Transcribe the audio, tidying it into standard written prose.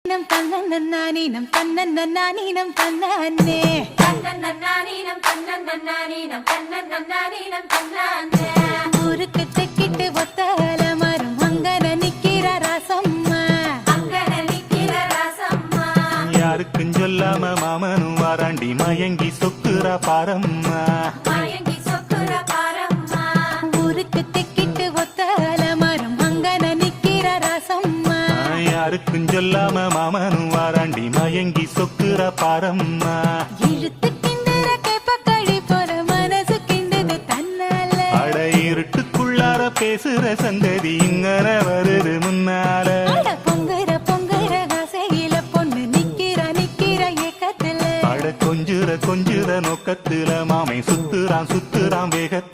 நம் தன்னன்னானீனம் தன்னன்னானீனம் தன்னானே தன்னன்னானீனம் தன்னன்னானீனம் தன்னன்னானீனம் தன்னானே ஊருக்கு தெக்கிட்டு ஒத்தல மரம் அங்கன நிக்கிற ராசம்மா அங்கன நிக்கிற ராசம்மா யாருக்கும் சொல்லாம மாமனும் வாராண்டி மயங்கி சொக்குறா பாரம்மா மயங்கி சொக்குற பாரம்மா ஊருக்கு தெக்கிட்டு ஒத்தல மரம் அங்கன நிக்கிற ராசம்மா யாருக்கும் சொல்லாம மாமனும் வாராண்டி மயங்கி சொக்குறா பாரம்மா இழுத்து கிண்டுற கேப்பக்கழி போற மனசு கிண்டுது தன்னால அட இருட்டுக்குள்ளார பேசுற சந்ததி இங்கன வருது முன்னால அட பொங்குற பொங்குற ஆசையில பொண்ணு நிக்கிற ஏக்கத்துல அட கொஞ்சுற நோக்கத்துல மாமை சுத்துறான் வேகத்துல